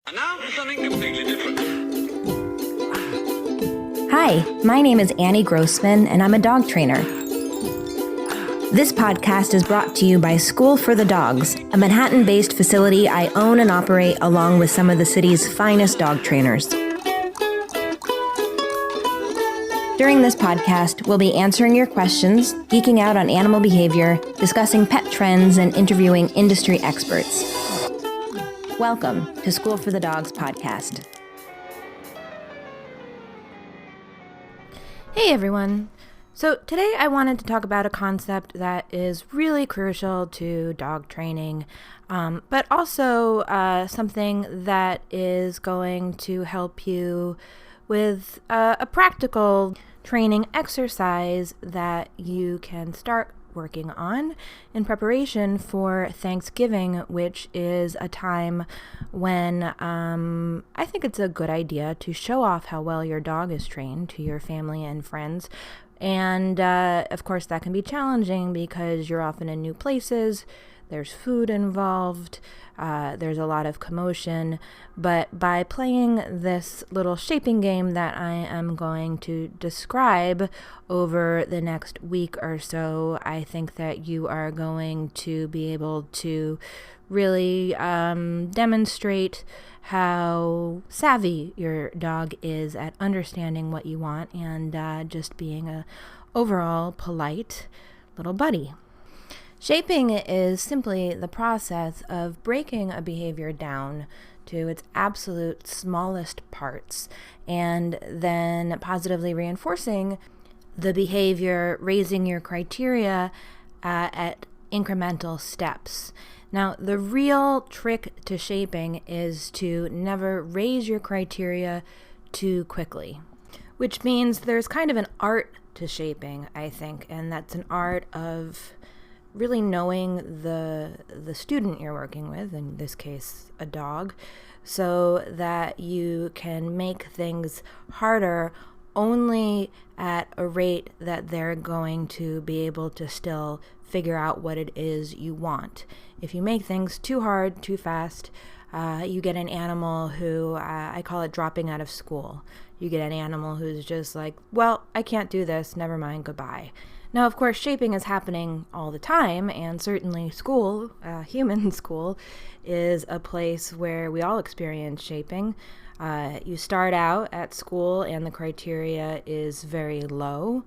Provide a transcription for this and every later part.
And now for something completely different. Hi, my name is Annie Grossman, and I'm a dog trainer. This podcast is brought to you by School for the Dogs, a Manhattan-based facility I own and operate along with some of the city's finest dog trainers. During this podcast, we'll be answering your questions, geeking out on animal behavior, discussing pet trends, and interviewing industry experts. Welcome to School for the Dogs podcast. Hey everyone. So today I wanted to talk about a concept that is really crucial to dog training, but also something that is going to help you with a practical training exercise that you can start working on in preparation for Thanksgiving, which is a time when I think it's a good idea to show off how well your dog is trained to your family and friends. And of course that can be challenging because you're often in new places, there's food involved, there's a lot of commotion, but by playing this little shaping game that I am going to describe over the next week or so, I think that you are going to be able to really demonstrate how savvy your dog is at understanding what you want and just being a overall polite little buddy. Shaping is simply the process of breaking a behavior down to its absolute smallest parts and then positively reinforcing the behavior, raising your criteria at incremental steps. Now, the real trick to shaping is to never raise your criteria too quickly, which means there's kind of an art to shaping, I think, and that's an art of really knowing the student you're working with, in this case a dog, so that you can make things harder only at a rate that they're going to be able to still figure out what it is you want. If you make things too hard, too fast, you get an animal who, I call it dropping out of school. You get an animal who's just like, well, I can't do this, never mind, goodbye. Now, of course, shaping is happening all the time, and certainly school, human school, is a place where we all experience shaping. You start out at school and the criteria is very low.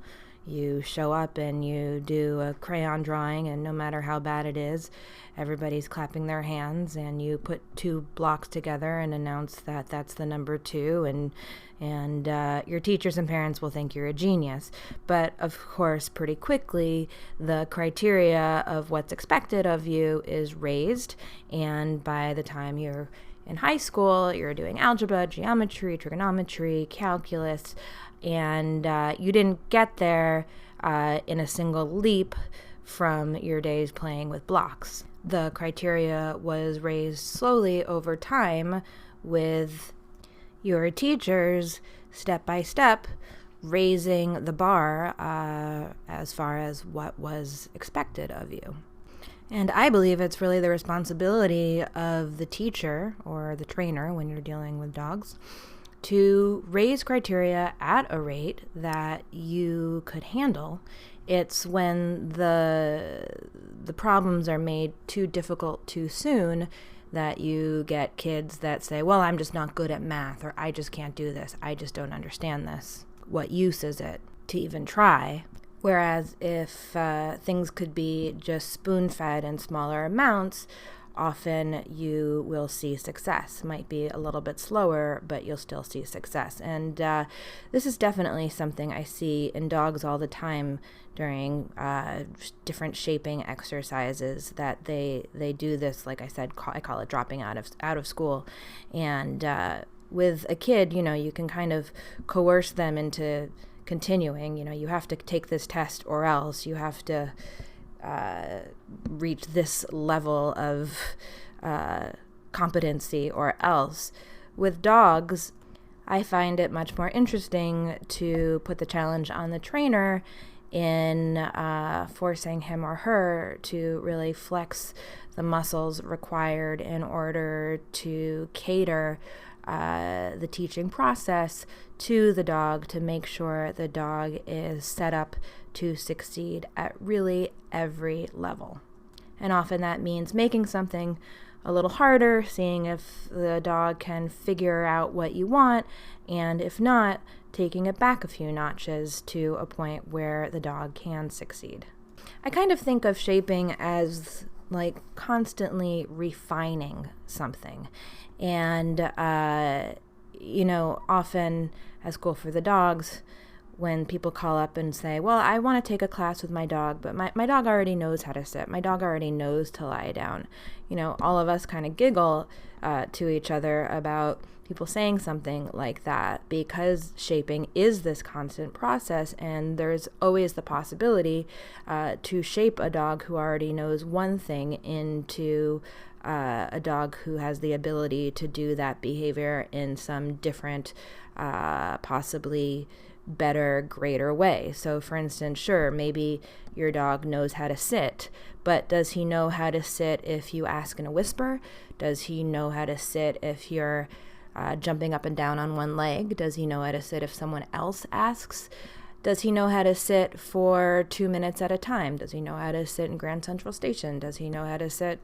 You show up and you do a crayon drawing, and no matter how bad it is, everybody's clapping their hands, and you put two blocks together and announce that that's the number 2, and your teachers and parents will think you're a genius. But of course, pretty quickly, the criteria of what's expected of you is raised, and by the time you're in high school, you're doing algebra, geometry, trigonometry, calculus, and you didn't get there in a single leap from your days playing with blocks. The criteria was raised slowly over time with your teachers, step by step, raising the bar as far as what was expected of you. And I believe it's really the responsibility of the teacher or the trainer when you're dealing with dogs to raise criteria at a rate that you could handle. It's when the problems are made too difficult too soon that you get kids that say, well, I'm just not good at math, or I just can't do this, I just don't understand this. What use is it to even try? Whereas if things could be just spoon-fed in smaller amounts, often you will see success. It might be a little bit slower, but you'll still see success. And this is definitely something I see in dogs all the time during different shaping exercises, that they do this, like I said, I call it dropping out of school. And with a kid, you can kind of coerce them into continuing. You have to take this test or else. You have to reach this level of competency or else. With dogs, I find it much more interesting to put the challenge on the trainer in forcing him or her to really flex the muscles required in order to cater the teaching process to the dog to make sure the dog is set up to succeed at really every level. And often that means making something a little harder, seeing if the dog can figure out what you want, and if not, taking it back a few notches to a point where the dog can succeed. I kind of think of shaping as like constantly refining something. And, often at School for the Dogs, when people call up and say, well, I want to take a class with my dog, but my dog already knows how to sit. My dog already knows to lie down. All of us kind of giggle to each other about people saying something like that, because shaping is this constant process, and there's always the possibility to shape a dog who already knows one thing into a dog who has the ability to do that behavior in some different, possibly better, greater way. So for instance, sure, maybe your dog knows how to sit, but does he know how to sit if you ask in a whisper? Does he know how to sit if you're jumping up and down on one leg? Does he know how to sit if someone else asks? Does he know how to sit for 2 minutes at a time? Does he know how to sit in Grand Central Station? Does he know how to sit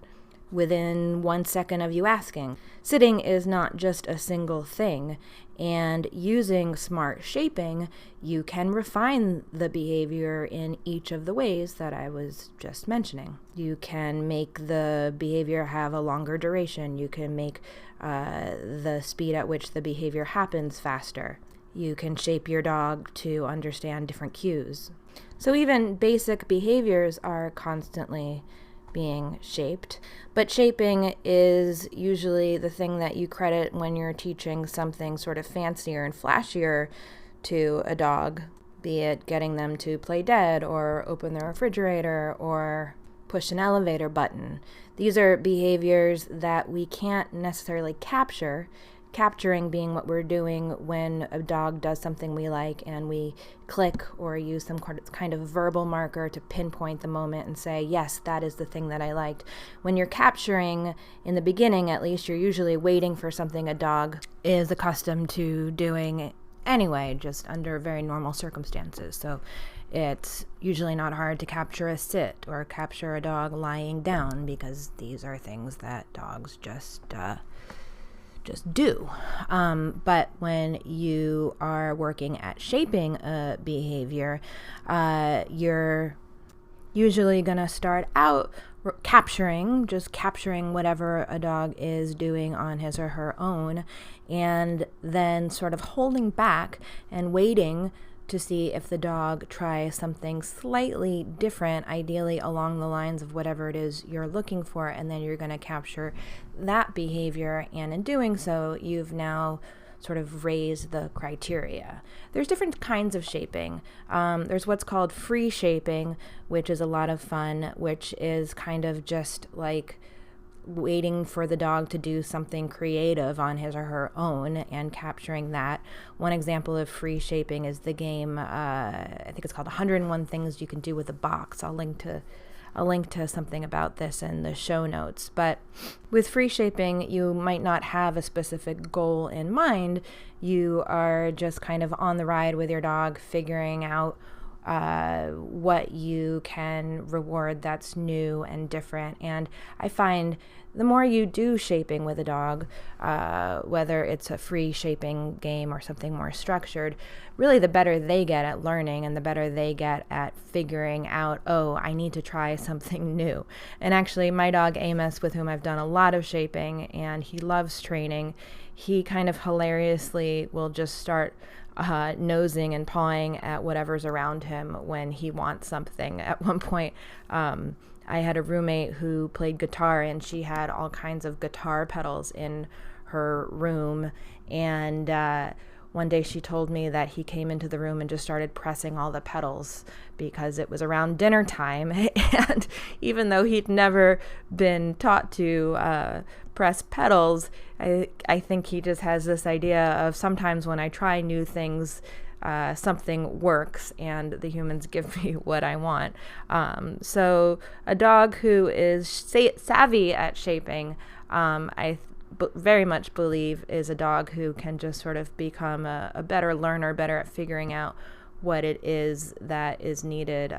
within 1 second of you asking? Sitting is not just a single thing, and using smart shaping, you can refine the behavior in each of the ways that I was just mentioning. You can make the behavior have a longer duration. You can make the speed at which the behavior happens faster. You can shape your dog to understand different cues. So even basic behaviors are constantly being shaped, but shaping is usually the thing that you credit when you're teaching something sort of fancier and flashier to a dog, be it getting them to play dead or open the refrigerator or push an elevator button. These are behaviors that we can't necessarily capture, capturing being what we're doing when a dog does something we like and we click or use some kind of verbal marker to pinpoint the moment and say, yes, that is the thing that I liked. When you're capturing, in the beginning at least, you're usually waiting for something a dog is accustomed to doing anyway, just under very normal circumstances. So it's usually not hard to capture a sit or capture a dog lying down, because these are things that dogs just do. But when you are working at shaping a behavior, you're usually going to start out capturing whatever a dog is doing on his or her own, and then sort of holding back and waiting to see if the dog tries something slightly different, ideally along the lines of whatever it is you're looking for, and then you're going to capture that behavior, and in doing so, you've now sort of raised the criteria. There's different kinds of shaping. There's what's called free shaping, which is a lot of fun, which is kind of just like waiting for the dog to do something creative on his or her own and capturing that. One example of free shaping is the game, I think it's called 101 Things You Can Do with a Box. I'll link to something about this in the show notes. But with free shaping, you might not have a specific goal in mind. You are just kind of on the ride with your dog, figuring out what you can reward that's new and different. And I find the more you do shaping with a dog, whether it's a free shaping game or something more structured, really the better they get at learning and the better they get at figuring out, oh, I need to try something new. And actually, my dog Amos, with whom I've done a lot of shaping, and he loves training, he kind of hilariously will just start nosing and pawing at whatever's around him when he wants something. At one point, I had a roommate who played guitar, and she had all kinds of guitar pedals in her room, and one day she told me that he came into the room and just started pressing all the pedals because it was around dinner time. And even though he'd never been taught to press pedals, I think he just has this idea of sometimes when I try new things, something works and the humans give me what I want. So a dog who is savvy at shaping, very much believe is a dog who can just sort of become a better learner, better at figuring out what it is that is needed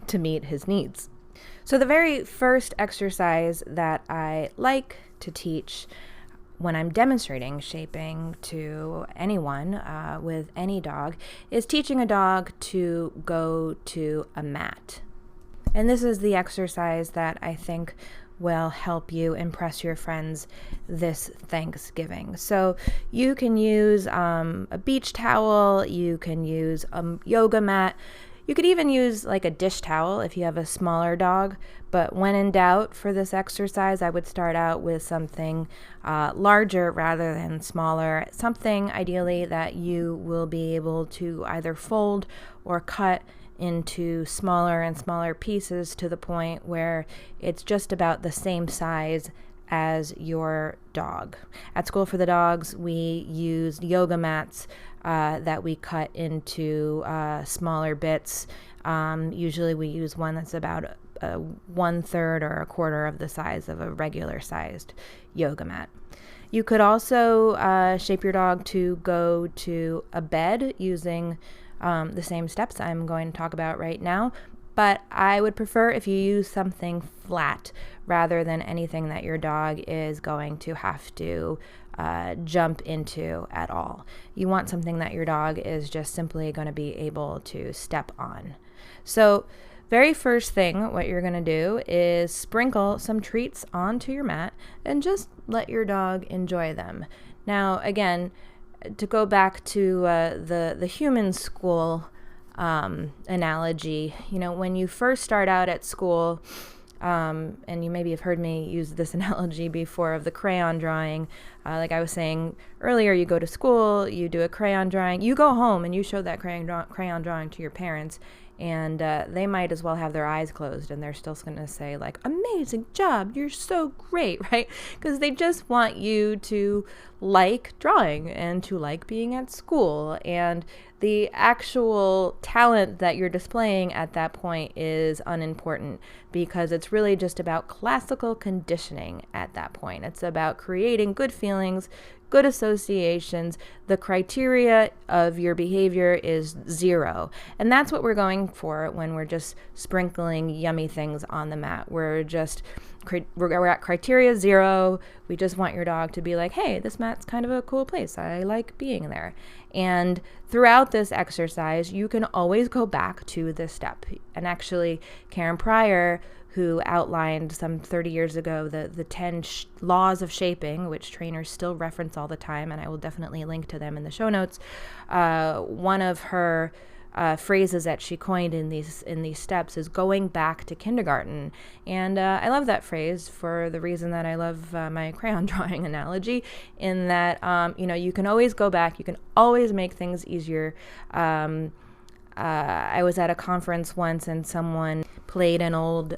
to meet his needs. So the very first exercise that I like to teach when I'm demonstrating shaping to anyone with any dog is teaching a dog to go to a mat. And this is the exercise that I think will help you impress your friends this Thanksgiving. So you can use a beach towel, you can use a yoga mat, you could even use like a dish towel if you have a smaller dog, but when in doubt for this exercise, I would start out with something larger rather than smaller, something ideally that you will be able to either fold or cut into smaller and smaller pieces to the point where it's just about the same size as your dog. At School for the Dogs, we used yoga mats that we cut into smaller bits. Usually we use one that's about 1/3 or 1/4 of the size of a regular sized yoga mat. You could also shape your dog to go to a bed using the same steps I'm going to talk about right now, but I would prefer if you use something flat rather than anything that your dog is going to have to jump into at all. You want something that your dog is just simply going to be able to step on. So very first thing, what you're going to do is sprinkle some treats onto your mat and just let your dog enjoy them. Now, again, to go back to the human school analogy, when you first start out at school, and you maybe have heard me use this analogy before of the crayon drawing. Like I was saying earlier, you go to school, you do a crayon drawing, you go home and you show that crayon drawing to your parents, and they might as well have their eyes closed and they're still going to say like, amazing job, you're so great, right? Because they just want you to like drawing and to like being at school, and the actual talent that you're displaying at that point is unimportant because it's really just about classical conditioning at that point. It's about creating good feelings, good associations. The criteria of your behavior is 0. And that's what we're going for when we're just sprinkling yummy things on the mat. We're at criteria 0. We just want your dog to be like, hey, this mat's kind of a cool place. I like being there. And throughout this exercise, you can always go back to this step. And actually, Karen Pryor, who outlined some 30 years ago the 10 laws of shaping, which trainers still reference all the time, and I will definitely link to them in the show notes. One of her phrases that she coined in these steps is going back to kindergarten. And I love that phrase for the reason that I love my crayon drawing analogy, in that, you can always go back. You can always make things easier. I was at a conference once and someone played an old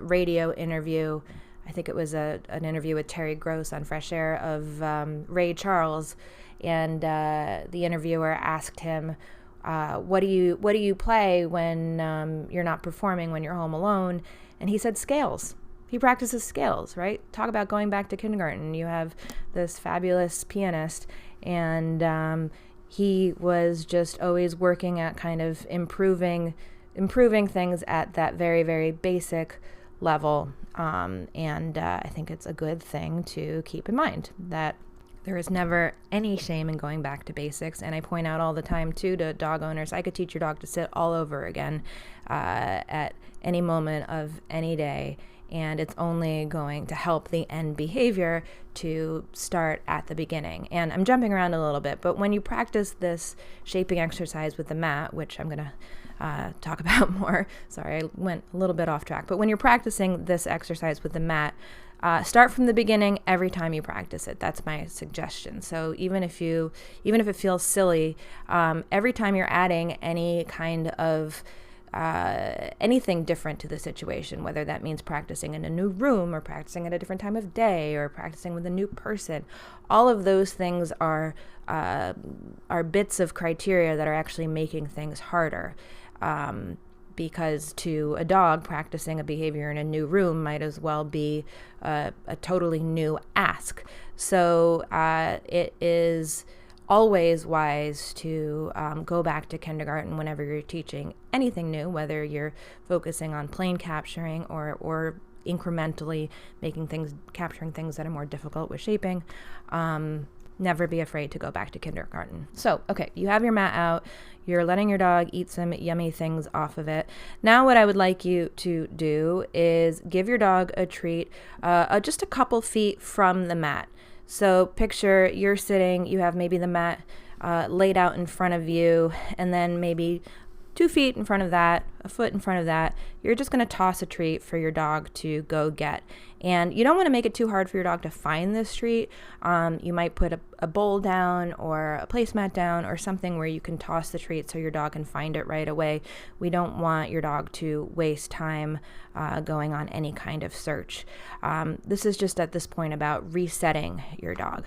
radio interview. I think it was an interview with Terry Gross on Fresh Air of Ray Charles. And the interviewer asked him, what do you play when you're not performing, when you're home alone? And he said scales. He practices scales, right? Talk about going back to kindergarten. You have this fabulous pianist, and he was just always working at kind of improving things at that very, very basic level. And I think it's a good thing to keep in mind that there is never any shame in going back to basics. And I point out all the time, too, to dog owners, I could teach your dog to sit all over again at any moment of any day. And it's only going to help the end behavior to start at the beginning. And I'm jumping around a little bit, but when you practice this shaping exercise with the mat, which I'm going to talk about more, sorry, I went a little bit off track, but when you're practicing this exercise with the mat, start from the beginning every time you practice it. That's my suggestion. So even if it feels silly, every time you're adding any kind of anything different to the situation, whether that means practicing in a new room or practicing at a different time of day or practicing with a new person. All of those things are bits of criteria that are actually making things harder. Because to a dog, practicing a behavior in a new room might as well be a totally new ask. So it is always wise to go back to kindergarten whenever you're teaching anything new, whether you're focusing on plain capturing or incrementally capturing things that are more difficult with shaping. Never be afraid to go back to kindergarten. So, okay, you have your mat out. You're letting your dog eat some yummy things off of it. Now what I would like you to do is give your dog a treat just a couple feet from the mat. So picture you're sitting, you have maybe the mat laid out in front of you, and then maybe 2 feet in front of that, a foot in front of that, you're just going to toss a treat for your dog to go get. And you don't want to make it too hard for your dog to find this treat. You might put a bowl down or a placemat down or something where you can toss the treat so your dog can find it right away. We don't want your dog to waste time going on any kind of search. This is just at this point about resetting your dog.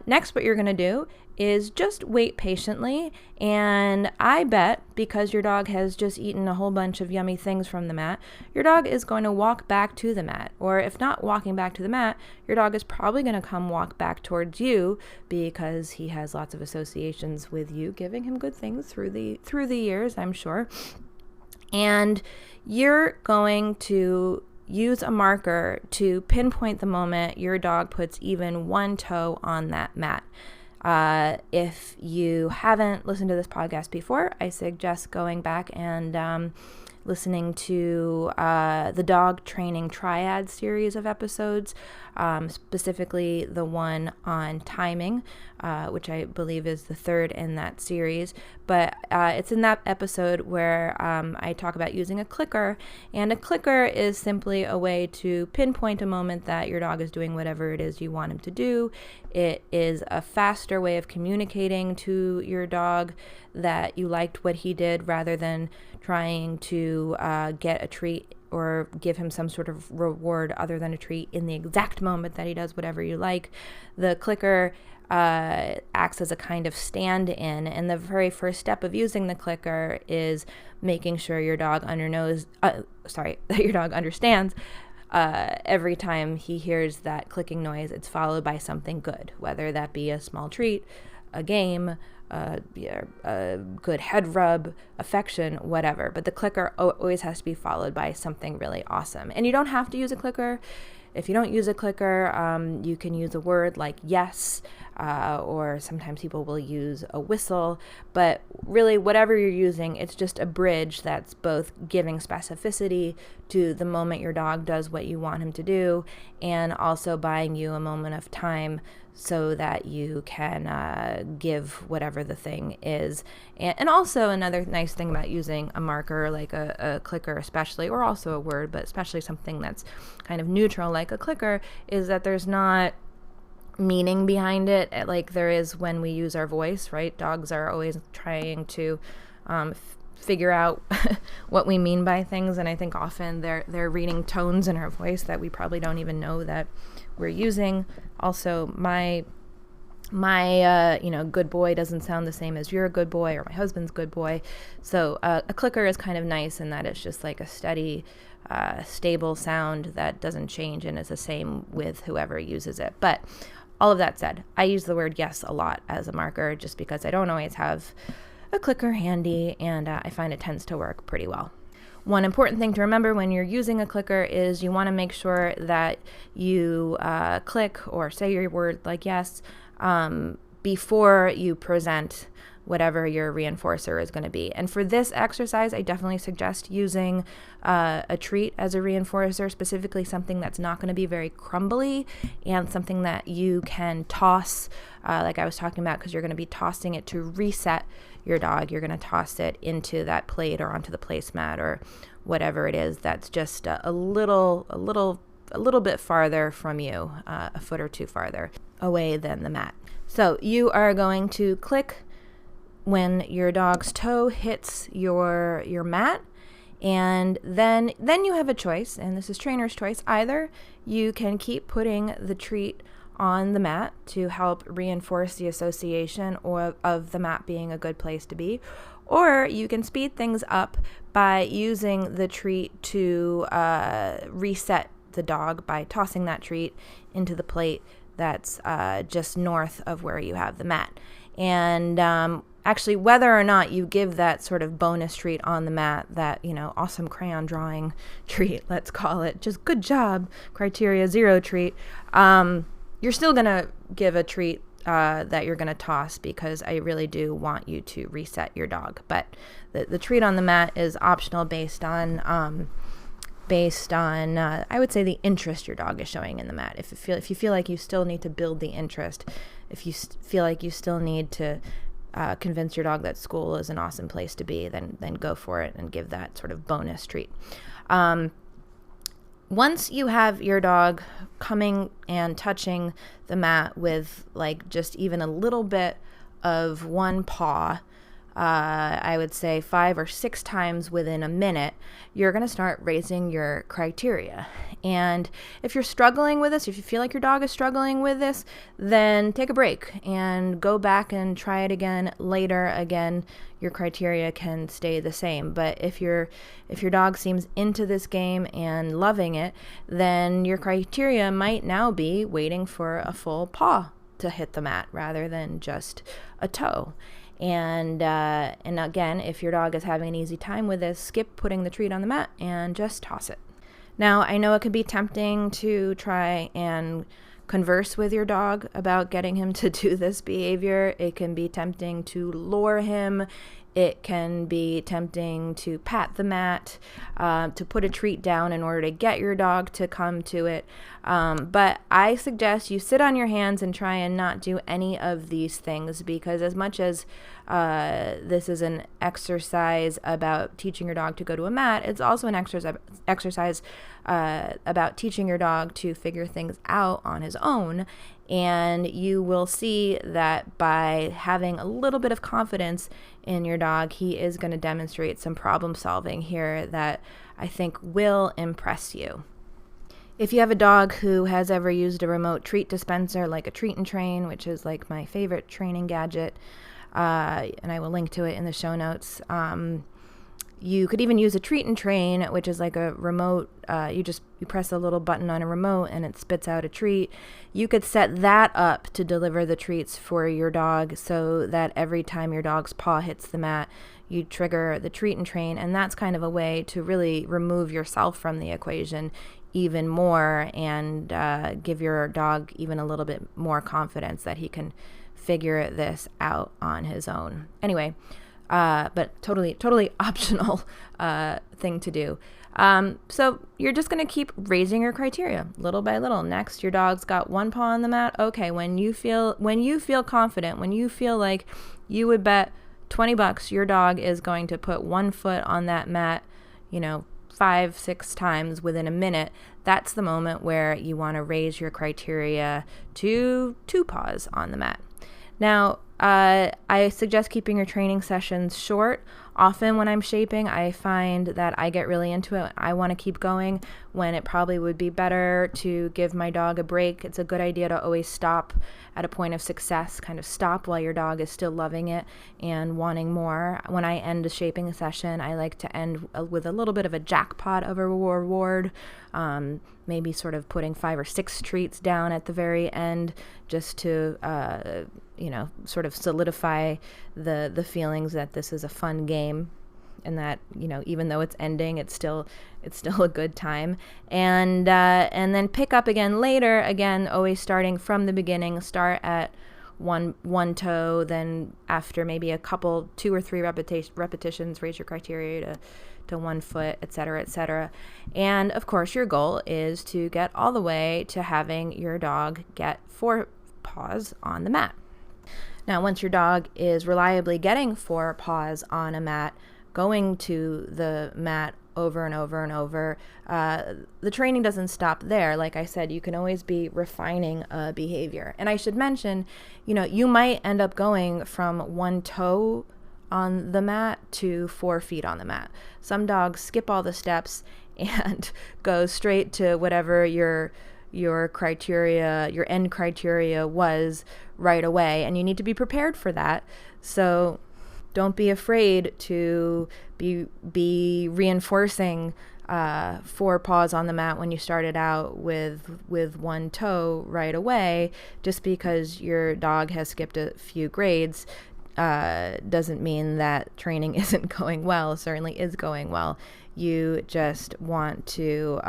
Next, what you're going to do is just wait patiently, and I bet because your dog has just eaten a whole bunch of yummy things from the mat, your dog is going to walk back to the mat, or if not walking back to the mat, your dog is probably going to come walk back towards you because he has lots of associations with you giving him good things through the years, I'm sure. And you're going to use a marker to pinpoint the moment your dog puts even one toe on that mat. If you haven't listened to this podcast before, I suggest going back and listening to the dog training triad series of episodes, specifically the one on timing, which I believe is the third in that series. But it's in that episode where I talk about using a clicker, and a clicker is simply a way to pinpoint a moment that your dog is doing whatever it is you want him to do. It is a faster way of communicating to your dog that you liked what he did rather than trying to get a treat or give him some sort of reward other than a treat in the exact moment that he does whatever you like. The clicker acts as a kind of stand-in, and the very first step of using the clicker is making sure your dog that your dog understands every time he hears that clicking noise, it's followed by something good, whether that be a small treat, a game, a good head rub, affection, whatever. But the clicker always has to be followed by something really awesome. And you don't have to use a clicker. If you don't use a clicker, you can use a word like yes, or sometimes people will use a whistle. But really, whatever you're using, it's just a bridge that's both giving specificity to the moment your dog does what you want him to do, and also buying you a moment of time so that you can give whatever the thing is. And also another nice thing about using a marker like a clicker especially, or also a word, but especially something that's kind of neutral like a clicker, is that there's not meaning behind it like there is when we use our voice, right? Dogs are always trying to figure out what we mean by things, and I think often they're reading tones in our voice that we probably don't even know that we're using. Also, my good boy doesn't sound the same as you're a good boy or my husband's good boy. So a clicker is kind of nice in that it's just like a steady, stable sound that doesn't change and is the same with whoever uses it. But all of that said, I use the word yes a lot as a marker just because I don't always have a clicker handy, and I find it tends to work pretty well. One important thing to remember when you're using a clicker is you want to make sure that you click or say your word like yes before you present whatever your reinforcer is going to be. And for this exercise, I definitely suggest using a treat as a reinforcer, specifically something that's not going to be very crumbly and something that you can toss, like I was talking about, because you're going to be tossing it to reset your dog. You're going to toss it into that plate or onto the placemat or whatever it is that's just a little bit farther from you, a foot or two farther away than the mat. So you are going to click when your dog's toe hits your mat, And then you have a choice, and this is trainer's choice. Either you can keep putting the treat on the mat to help reinforce the association of the mat being a good place to be, or you can speed things up by using the treat to reset the dog by tossing that treat into the plate that's just north of where you have the mat. And actually, whether or not you give that sort of bonus treat on the mat, that, awesome crayon drawing treat, let's call it, just good job, criteria 0 treat, you're still going to give a treat that you're going to toss, because I really do want you to reset your dog. But the treat on the mat is optional based on I would say the interest your dog is showing in the mat. If you feel like you still need to build the interest, if you feel like you still need to convince your dog that school is an awesome place to be, then go for it and give that sort of bonus treat. Once you have your dog coming and touching the mat with like just even a little bit of one paw, I would say 5 or 6 times within a minute, you're going to start raising your criteria. And if you're struggling with this, if you feel like your dog is struggling with this, then take a break and go back and try it again later. Again, your criteria can stay the same. But if your dog seems into this game and loving it, then your criteria might now be waiting for a full paw to hit the mat rather than just a toe. And again, if your dog is having an easy time with this, skip putting the treat on the mat and just toss it. Now, I know it can be tempting to try and converse with your dog about getting him to do this behavior. It can be tempting to lure him. It can be tempting to pat the mat, to put a treat down in order to get your dog to come to it. But I suggest you sit on your hands and try and not do any of these things, because as much as this is an exercise about teaching your dog to go to a mat, it's also an exercise about teaching your dog to figure things out on his own. And you will see that by having a little bit of confidence in your dog, he is going to demonstrate some problem solving here that I think will impress you. If you have a dog who has ever used a remote treat dispenser like a Treat and Train, which is like my favorite training gadget, and I will link to it in the show notes, you could even use a Treat and Train, which is like a remote. You press a little button on a remote and it spits out a treat. You could set that up to deliver the treats for your dog, so that every time your dog's paw hits the mat, you trigger the Treat and Train. And that's kind of a way to really remove yourself from the equation even more, and give your dog even a little bit more confidence that he can figure this out on his own. Anyway, but totally optional thing to do. So you're just going to keep raising your criteria little by little. Next, your dog's got one paw on the mat. Okay, when you feel confident, when you feel like you would bet $20 your dog is going to put one foot on that mat, 5-6 times within a minute, that's the moment where you want to raise your criteria to 2 paws on the mat. Now, I suggest keeping your training sessions short. Often when I'm shaping, I find that I get really into it. I want to keep going when it probably would be better to give my dog a break. It's a good idea to always stop at a point of success, kind of stop while your dog is still loving it and wanting more. When I end a shaping session, I like to end with a little bit of a jackpot of a reward, maybe sort of putting 5 or 6 treats down at the very end, just to sort of solidify the feelings that this is a fun game, and that even though it's ending, it's still a good time. And then pick up again later. Again, always starting from the beginning. Start at one toe, then after maybe a couple 2 or 3 repetitions, raise your criteria to 1 foot, etc., etc. And of course, your goal is to get all the way to having your dog get 4 paws on the mat. Now, once your dog is reliably getting 4 paws on a mat, going to the mat over and over and over, the training doesn't stop there. Like I said, you can always be refining a behavior. And I should mention, you might end up going from 1 toe on the mat to 4 feet on the mat. Some dogs skip all the steps and go straight to whatever your criteria, your end criteria was right away, and you need to be prepared for that. So don't be afraid to be reinforcing 4 paws on the mat when you started out with 1 toe right away. Just because your dog has skipped a few grades doesn't mean that training isn't going well. It certainly is going well. You just want to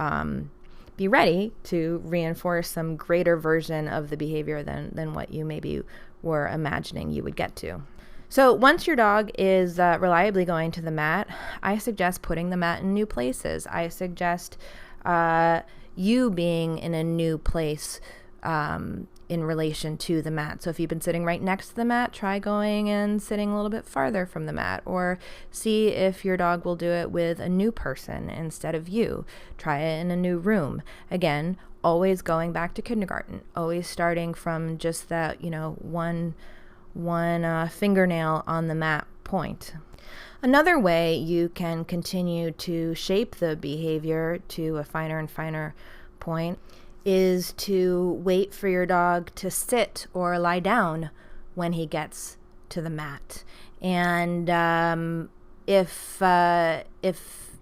be ready to reinforce some greater version of the behavior than what you maybe were imagining you would get to. So once your dog is reliably going to the mat, I suggest putting the mat in new places. I suggest you being in a new place in relation to the mat. So if you've been sitting right next to the mat, try going and sitting a little bit farther from the mat, or see if your dog will do it with a new person instead of you. Try it in a new room. Again, always going back to kindergarten, always starting from just that, one fingernail on the mat point. Another way you can continue to shape the behavior to a finer and finer point is to wait for your dog to sit or lie down when he gets to the mat. And if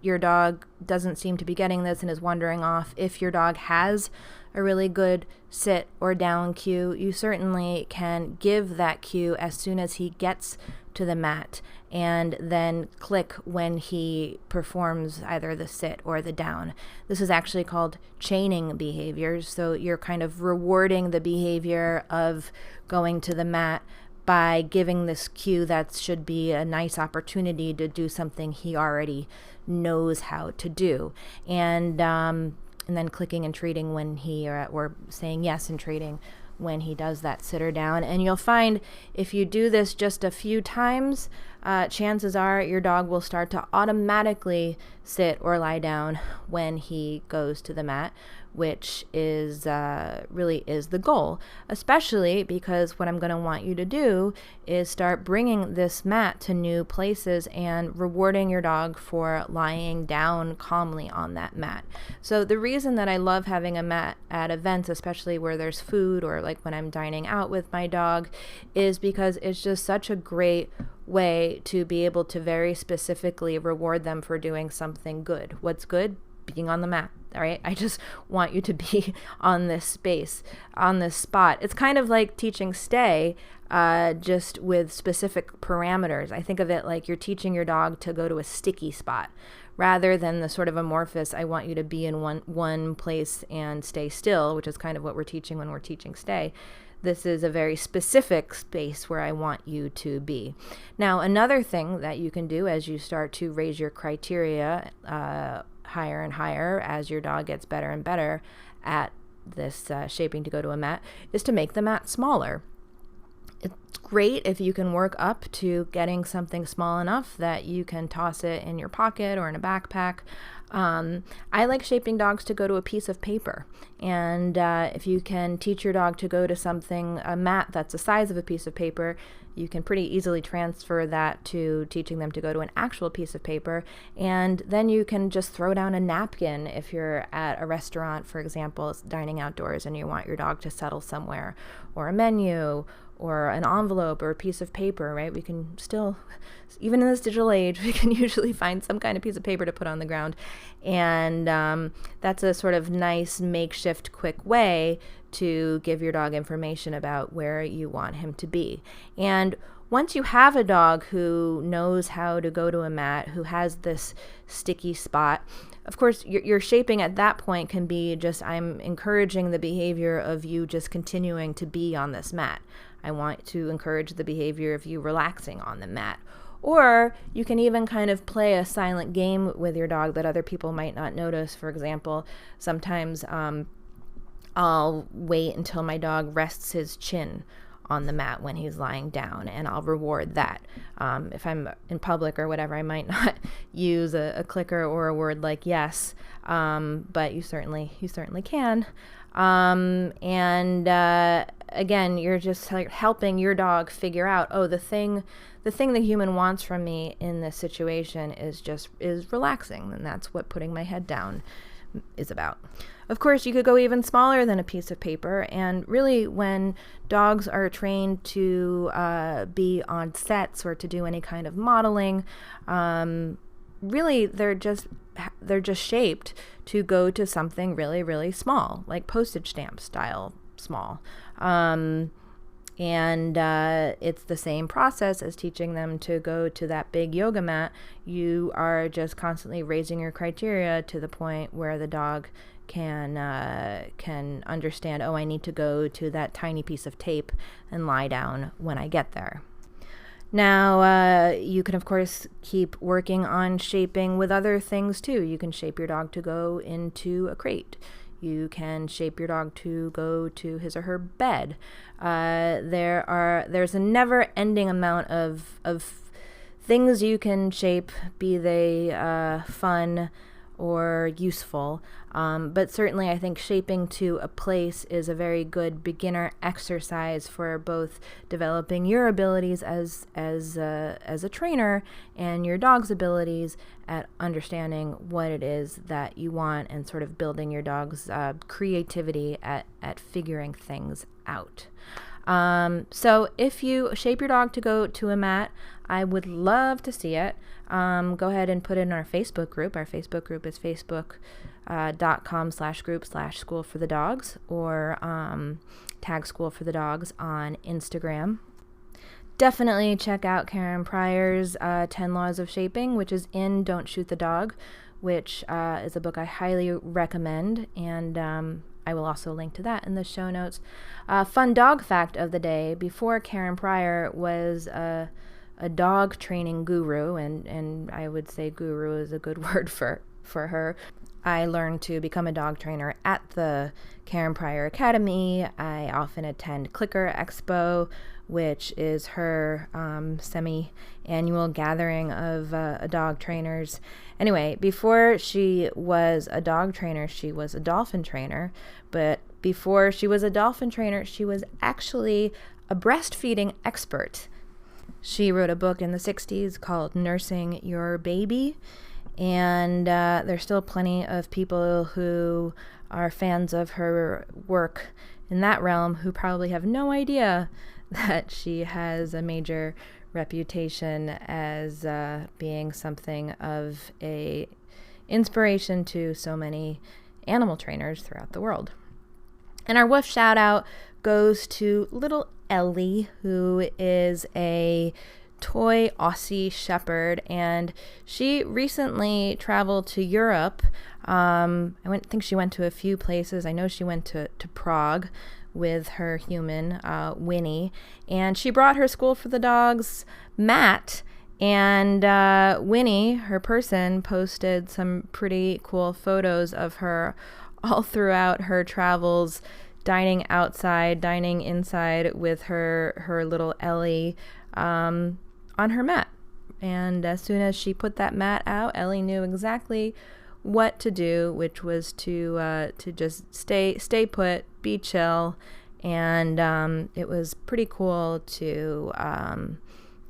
your dog doesn't seem to be getting this and is wandering off, if your dog has a really good sit or down cue, you certainly can give that cue as soon as he gets to the mat, and then click when he performs either the sit or the down. This is actually called chaining behaviors. So you're kind of rewarding the behavior of going to the mat by giving this cue that should be a nice opportunity to do something he already knows how to do. And then clicking and treating when he, or saying yes and treating when he does that sit or down. And you'll find if you do this just a few times, chances are your dog will start to automatically sit or lie down when he goes to the mat, which is really is the goal, especially because what I'm going to want you to do is start bringing this mat to new places and rewarding your dog for lying down calmly on that mat. So the reason that I love having a mat at events, especially where there's food or like when I'm dining out with my dog, is because it's just such a great way to be able to very specifically reward them for doing something good. What's good? Being on the mat. All right. I just want you to be on this space, on this spot. It's kind of like teaching stay, just with specific parameters. I think of it like you're teaching your dog to go to a sticky spot rather than the sort of amorphous, I want you to be in one place and stay still, which is kind of what we're teaching when we're teaching stay. This is a very specific space where I want you to be. Now, another thing that you can do as you start to raise your criteria higher and higher as your dog gets better and better at this shaping to go to a mat is to make the mat smaller. It's great if you can work up to getting something small enough that you can toss it in your pocket or in a backpack. I like shaping dogs to go to a piece of paper. And if you can teach your dog to go to a mat that's the size of a piece of paper, you can pretty easily transfer that to teaching them to go to an actual piece of paper. And then you can just throw down a napkin if you're at a restaurant, for example, dining outdoors, and you want your dog to settle somewhere, or a menu, or an envelope, or a piece of paper, right? We can still, even in this digital age, we can usually find some kind of piece of paper to put on the ground. And that's a sort of nice makeshift, quick way to give your dog information about where you want him to be. And once you have a dog who knows how to go to a mat, who has this sticky spot, of course, your shaping at that point can be just, I'm encouraging the behavior of you just continuing to be on this mat. I want to encourage the behavior of you relaxing on the mat. Or you can even kind of play a silent game with your dog that other people might not notice. For example, sometimes I'll wait until my dog rests his chin on the mat when he's lying down, and I'll reward that. If I'm in public or whatever, I might not use a clicker or a word like yes, but you certainly can. Again, you're just like helping your dog figure out, oh, the thing the human wants from me in this situation is relaxing, and that's what putting my head down is about. Of course, you could go even smaller than a piece of paper, and really when dogs are trained to be on sets or to do any kind of modeling, really they're just shaped to go to something really, really small, like postage stamp style small. It's the same process as teaching them to go to that big yoga mat. You are just constantly raising your criteria to the point where the dog can understand, oh, I need to go to that tiny piece of tape and lie down when I get there. Now, you can, of course, keep working on shaping with other things, too. You can shape your dog to go into a crate. You can shape your dog to go to his or her bed. There's a never-ending amount of things you can shape, be they fun or useful. But certainly I think shaping to a place is a very good beginner exercise for both developing your abilities as a trainer and your dog's abilities at understanding what it is that you want and sort of building your dog's creativity at figuring things out. So if you shape your dog to go to a mat, I would love to see it. Go ahead and put it in our Facebook group. Our Facebook group is facebook.com/group/School for the Dogs, or tag School for the Dogs on Instagram. Definitely check out Karen Pryor's 10 Laws of Shaping, which is in Don't Shoot the Dog, which is a book I highly recommend, and I will also link to that in the show notes. Fun dog fact of the day: before Karen Pryor was a dog training guru, and I would say guru is a good word for her. I learned to become a dog trainer at the Karen Pryor Academy. I often attend Clicker Expo, which is her semi-annual gathering of dog trainers. Anyway, before she was a dog trainer, she was a dolphin trainer. But before she was a dolphin trainer, she was actually a breastfeeding expert. She wrote a book in the 60s called Nursing Your Baby, and there's still plenty of people who are fans of her work in that realm who probably have no idea that she has a major reputation as being something of a inspiration to so many animal trainers throughout the world. And our woof shout out goes to little Ellie, who is a toy Aussie Shepherd, and she recently traveled to Europe. I think she went to a few places. I know she went to Prague with her human, Winnie, and she brought her School for the Dogs mat, and Winnie, her person, posted some pretty cool photos of her all throughout her travels, dining outside, dining inside with her little Ellie on her mat. And as soon as she put that mat out, Ellie knew exactly what to do, which was to just stay put, be chill, and it was pretty cool to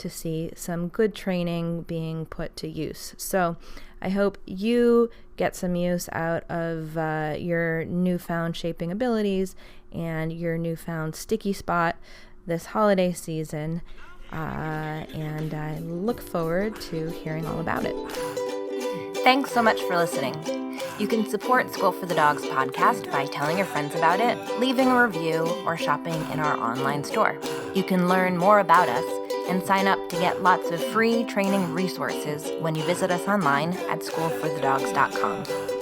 see some good training being put to use. So I hope you get some use out of your newfound shaping abilities and your newfound sticky spot this holiday season. And I look forward to hearing all about it. Thanks so much for listening. You can support School for the Dogs podcast by telling your friends about it, leaving a review, or shopping in our online store. You can learn more about us and sign up to get lots of free training resources when you visit us online at schoolforthedogs.com.